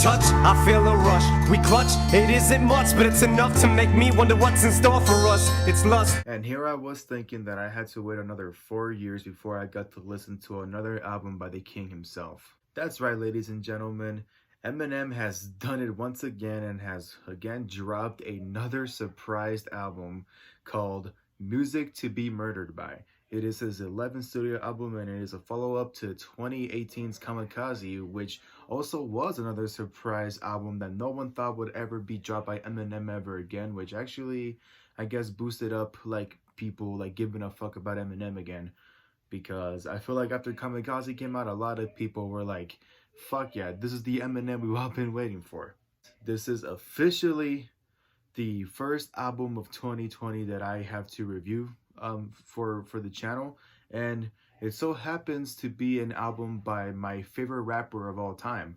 touch, I feel a rush. We clutch, it isn't much, but it's enough to make me wonder what's in store for us. It's lust. And here I was thinking that I had to wait another 4 years before I got to listen to another album by the king himself. That's right, ladies and gentlemen. Eminem has done it once again and has again dropped another surprised album called Music to Be Murdered By. It is his 11th studio album and it is a follow-up to 2018's Kamikaze, which also was another surprise album that no one thought would ever be dropped by Eminem ever again, which actually, I guess, boosted up like people like giving a fuck about Eminem again. Because I feel like after Kamikaze came out, a lot of people were like, fuck yeah, this is the Eminem we've all been waiting for. This is officially the first album of 2020 that I have to review for the channel, and it so happens to be an album by my favorite rapper of all time.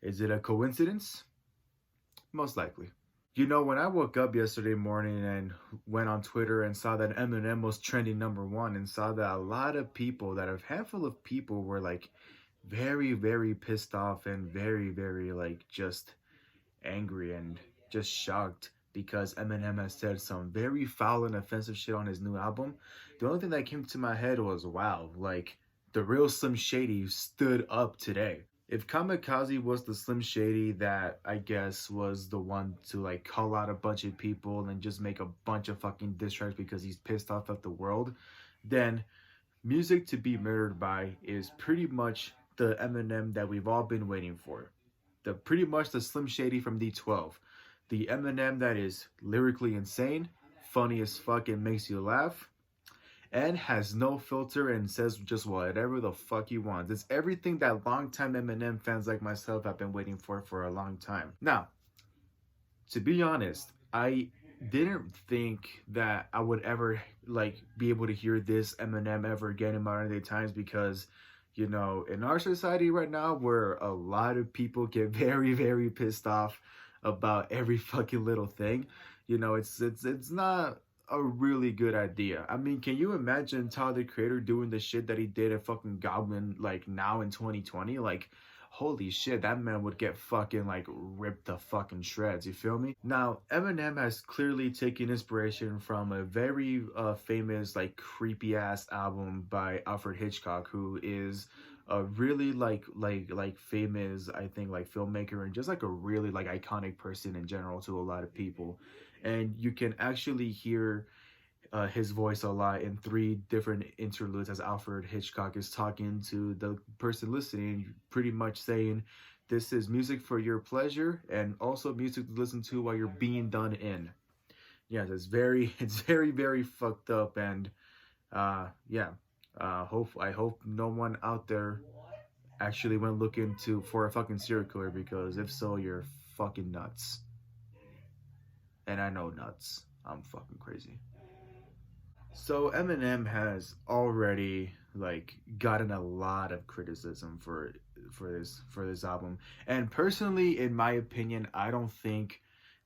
Is it a coincidence? Most likely. You know, when I woke up yesterday morning and went on Twitter and saw that Eminem was trending #1 and saw that a lot of people, that a handful of people were like very, very pissed off and very, very like just angry and just shocked because Eminem has said some very foul and offensive shit on his new album. The only thing that came to my head was, wow, like the real Slim Shady stood up today. If Kamikaze was the Slim Shady that I guess was the one to like call out a bunch of people and just make a bunch of fucking diss tracks because he's pissed off at the world, then Music to Be Murdered By is pretty much the Eminem that we've all been waiting for. Pretty much the Slim Shady from D12. The Eminem that is lyrically insane, funny as fuck and makes you laugh, and has no filter and says just whatever the fuck he wants. It's everything that longtime Eminem fans like myself have been waiting for a long time. Now, to be honest, I didn't think that I would ever like be able to hear this Eminem ever again in modern day times because, you know, in our society right now where a lot of people get very, very pissed off about every fucking little thing, you know, it's not a really good idea. I mean, can you imagine Tyler the Creator doing the shit that he did at fucking Goblin like now in 2020? Like, holy shit, that man would get fucking like ripped to fucking shreds, you feel me? Now, Eminem has clearly taken inspiration from a very famous like creepy ass album by Alfred Hitchcock, who is a really like famous, I think, like filmmaker and just like a really like iconic person in general to a lot of people. And you can actually hear his voice a lot in 3 different interludes as Alfred Hitchcock is talking to the person listening, pretty much saying, this is music for your pleasure and also music to listen to while you're being done in. Yes, it's very, very fucked up. And yeah, I hope no one out there actually went looking for a fucking serial killer, because if so, you're fucking nuts. And I know nuts. I'm fucking crazy. So Eminem has already like gotten a lot of criticism for this album. And personally, in my opinion, I don't think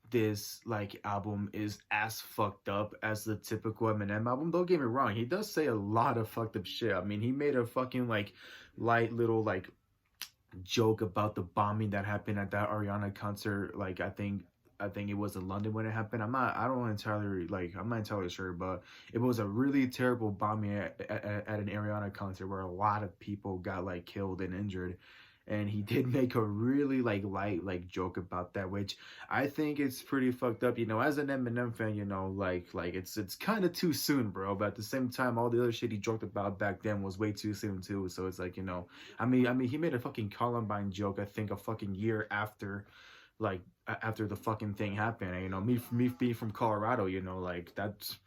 this like album is as fucked up as the typical Eminem album. Don't get me wrong, he does say a lot of fucked up shit. I mean, he made a fucking like light little like joke about the bombing that happened at that Ariana concert. Like I think it was in London when it happened. I'm not entirely sure, but it was a really terrible bombing at an Ariana concert where a lot of people got like killed and injured. And he did make a really like light like joke about that, which I think it's pretty fucked up. You know, as an Eminem fan, you know, like it's kind of too soon, bro. But at the same time, all the other shit he joked about back then was way too soon too. So it's like, you know, I mean, he made a fucking Columbine joke, I think, a fucking year after, like after the fucking thing happened. And, you know, me being from Colorado, you know, like that's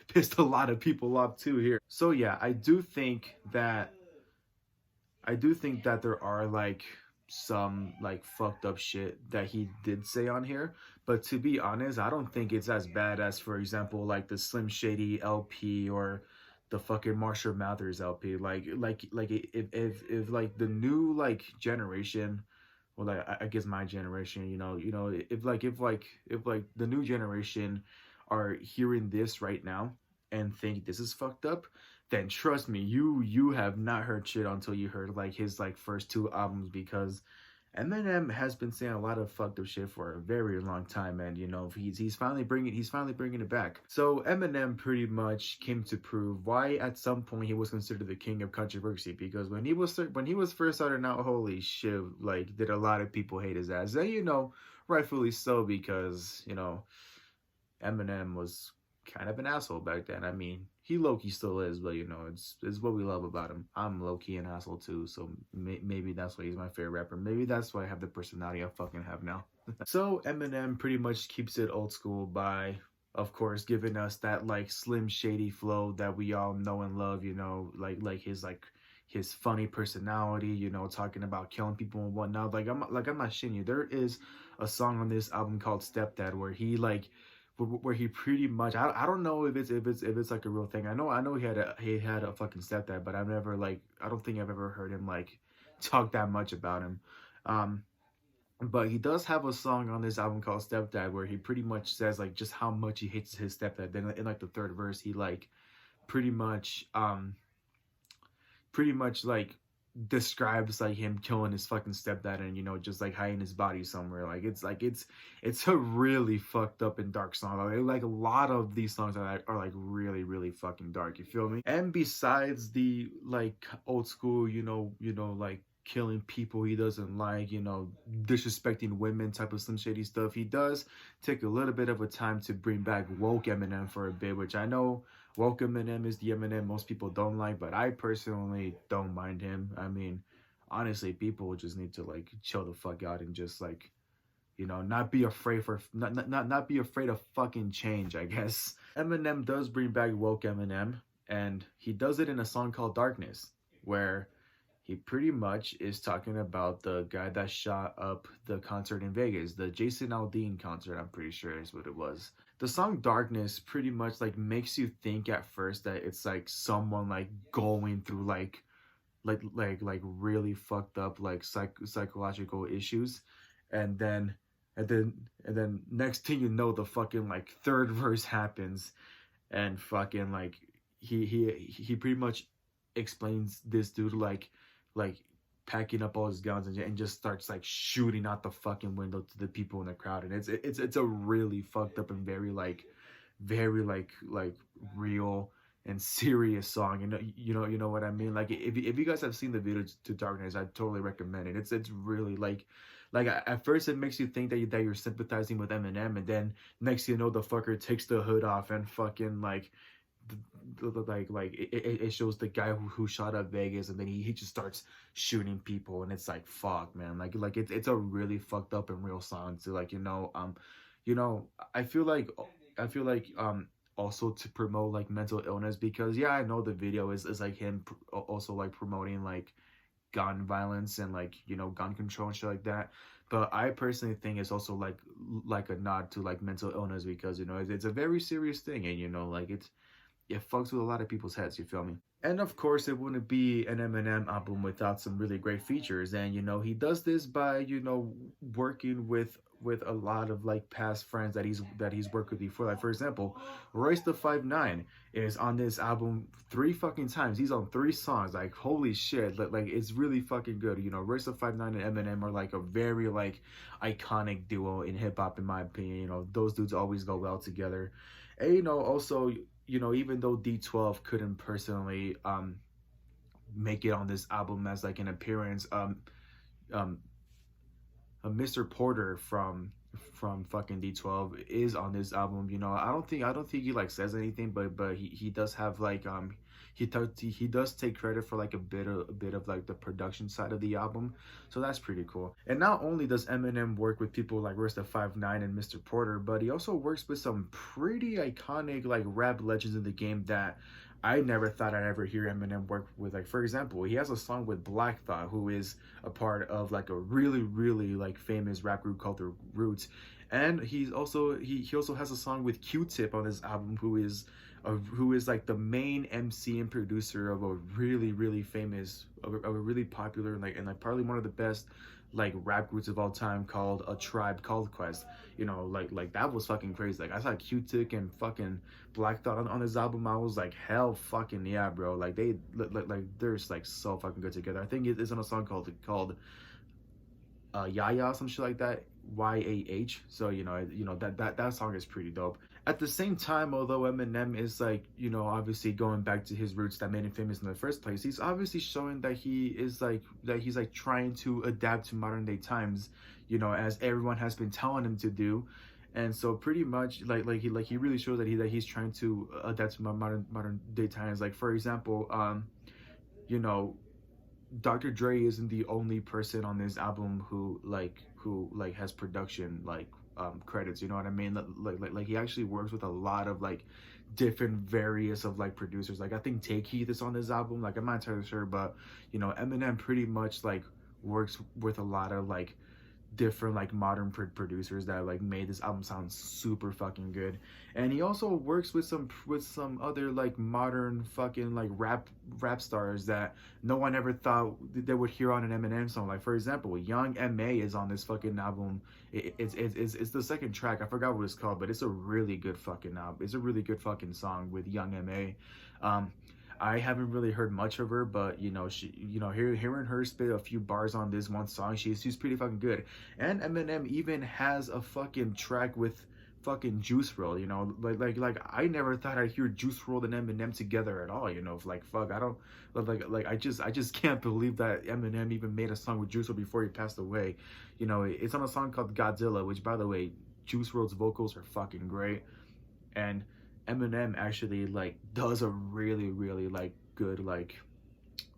pissed a lot of people off too here. So yeah, I do think that there are like some like fucked up shit that he did say on here, but to be honest, I don't think it's as bad as, for example, like the Slim Shady LP or the fucking Marshall Mathers LP. Like if like the new like generation, well, like I guess my generation, you know, if the new generation are hearing this right now and think this is fucked up, then trust me, you have not heard shit until you heard like his like first 2 albums, because Eminem has been saying a lot of fucked up shit for a very long time, and he's finally bringing it back. So Eminem pretty much came to prove why at some point he was considered the king of controversy, because when he was first starting out, holy shit, like did a lot of people hate his ass, and rightfully so, because Eminem was kind of an asshole back then. I mean, he low-key still is, but it's what we love about him. I'm low-key an asshole too, so maybe that's why he's my favorite rapper. Maybe that's why I have the personality I fucking have now. So Eminem pretty much keeps it old school by, of course, giving us that like Slim Shady flow that we all know and love. His funny personality. Talking about killing people and whatnot. I'm not shitting you. There is a song on this album called Stepdad where he pretty much, I don't know if it's like a real thing. I know he had a fucking stepdad, but I don't think I've ever heard him like talk that much about him. But he does have a song on this album called Stepdad where he pretty much says like just how much he hates his stepdad. Then in like the third verse, he like pretty much like describes like him killing his fucking stepdad and just like hiding his body somewhere. It's a really fucked up and dark song. Like a lot of these songs are like really really fucking dark, you feel me? And besides the like old school like killing people he doesn't like, disrespecting women type of Slim Shady stuff, he does take a little bit of a time to bring back woke Eminem for a bit, which I know woke Eminem is the Eminem most people don't like, but I personally don't mind him. I mean, honestly, people just need to like chill the fuck out and just like not be afraid not be afraid of fucking change, I guess. Eminem does bring back woke Eminem, and he does it in a song called Darkness, where he pretty much is talking about the guy that shot up the concert in Vegas, the Jason Aldean concert, I'm pretty sure is what it was. The song Darkness pretty much like makes you think at first that it's like someone like going through like really fucked up like psychological issues, and then next thing you know, the fucking like third verse happens, and fucking like he pretty much explains this dude like packing up all his guns and just starts like shooting out the fucking window to the people in the crowd, and it's a really fucked up and very real and serious song. You know what I mean? Like if you guys have seen the video to Darkness, I totally recommend it. It's really like at first it makes you think that you're sympathizing with Eminem, and then next you know the fucker takes the hood off and fucking like it shows the guy who shot up Vegas, and then he just starts shooting people, and it's like fuck, man. Like it's a really fucked up and real song to I feel like also to promote like mental illness, because yeah, I know the video is like him also like promoting like gun violence and like gun control and shit like that, but I personally think it's also like a nod to like mental illness, because it's a very serious thing, and like it fucks with a lot of people's heads, you feel me? And of course, it wouldn't be an Eminem album without some really great features. And he does this by working with a lot of like past friends that he's worked with before. Like for example, Royce the 5'9" is on this album 3 fucking times. He's on 3 songs. Like holy shit, like it's really fucking good. Royce the 5'9" and Eminem are like a very like iconic duo in hip hop, in my opinion. Those dudes always go well together. And also, even though D12 couldn't personally make it on this album as like an appearance, Mr. Porter from fucking D12 is on this album. I don't think he like says anything, but he does have like he does take credit for like a bit of like the production side of the album, so that's pretty cool. And not only does Eminem work with people like Royce the 5'9" and Mr. Porter, but he also works with some pretty iconic like rap legends in the game that I never thought I'd ever hear Eminem work with. Like for example, he has a song with Black Thought, who is a part of like a really really like famous rap group called The Roots, and he also has a song with Q-Tip on his album, who is like the main MC and producer of a really really famous, of a really popular and like probably one of the best like rap groups of all time, called A Tribe Called Quest. Like that was fucking crazy. Like I saw Q-Tip and fucking Black Thought on this album, I was like, hell fucking yeah, bro. Like they're just like so fucking good together. I think it is on a song called Yaya, some shit like that. YAH. So that song is pretty dope. At the same time, although Eminem is like, obviously going back to his roots that made him famous in the first place, he's obviously showing that he's like trying to adapt to modern day times, as everyone has been telling him to do. And so pretty much he really shows that he's trying to adapt to modern day times. Like for example, you know, Dr. Dre isn't the only person on this album who has production credits. You know what I mean? Like he actually works with a lot of like different various of like producers. Like I think Take Heath is on this album. Like I'm not entirely sure, but Eminem pretty much like works with a lot of like different like modern producers that like made this album sound super fucking good. And he also works with some other like modern fucking like rap stars that no one ever thought they would hear on an Eminem song. Like for example, Young M.A. is on this fucking album. It's the second track. I forgot what it's called, but it's a really good fucking album. It's a really good fucking song with Young M.A. I haven't really heard much of her, but hearing her spit a few bars on this one song, she's pretty fucking good. And Eminem even has a fucking track with fucking Juice WRLD. Like I never thought I'd hear Juice WRLD and Eminem together at all. Like fuck, I don't I just can't believe that Eminem even made a song with Juice WRLD before he passed away. It's on a song called Godzilla, which by the way, Juice WRLD's vocals are fucking great. And Eminem actually like does a really like good like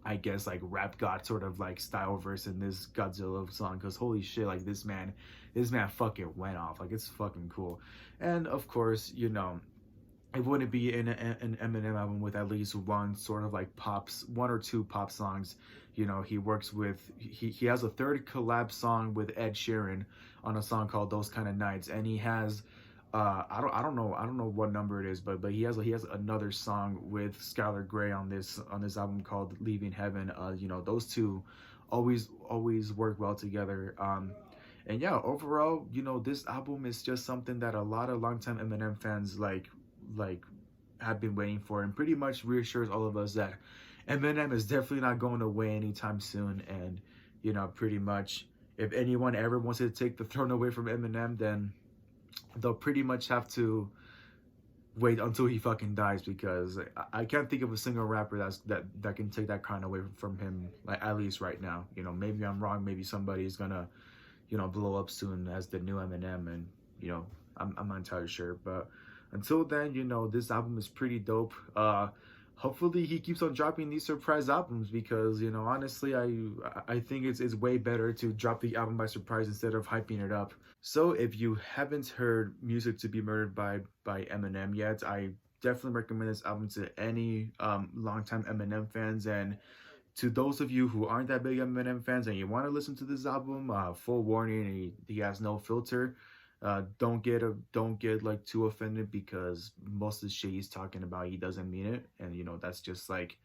I guess like rap god sort of like style verse in this Godzilla song, because holy shit, like this man fucking went off. Like it's fucking cool. And of course, it wouldn't be an Eminem album with at least one sort of like one or two pop songs. He works with he has a third collab song with Ed Sheeran on a song called Those Kind of Nights, and he has I don't know what number it is, but he has another song with Skylar Grey on this album called Leaving Heaven. Those two always work well together. And yeah, overall, this album is just something that a lot of longtime Eminem fans like have been waiting for, and pretty much reassures all of us that Eminem is definitely not going away anytime soon. And pretty much if anyone ever wants to take the throne away from Eminem, then they'll pretty much have to wait until he fucking dies, because I can't think of a single rapper that can take that crown away from him, like at least right now. Maybe I'm wrong, maybe somebody's gonna blow up soon as the new Eminem, and I'm not entirely sure. But until then, this album is pretty dope. Hopefully he keeps on dropping these surprise albums, because honestly I think it's way better to drop the album by surprise instead of hyping it up. So if you haven't heard Music to Be Murdered by Eminem yet, I definitely recommend this album to any longtime Eminem fans. And to those of you who aren't that big Eminem fans and you want to listen to this album, full warning, he has no filter. Don't get like too offended, because most of the shit he's talking about, he doesn't mean it. And that's just like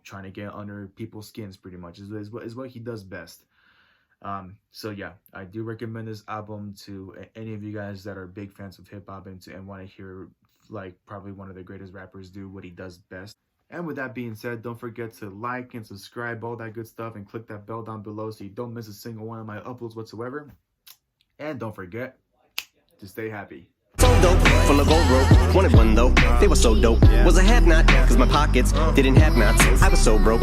trying to get under people's skins, pretty much is what he does best. So yeah, I do recommend this album to any of you guys that are big fans of hip-hop and want to hear like probably one of the greatest rappers do what he does best. And with that being said, don't forget to like and subscribe, all that good stuff, and click that bell down below so you don't miss a single one of my uploads whatsoever. And don't forget to stay happy. So dope, full of gold rope. Wanted one though, they were so dope. Was a have not, cause my pockets didn't have knots. I was so broke.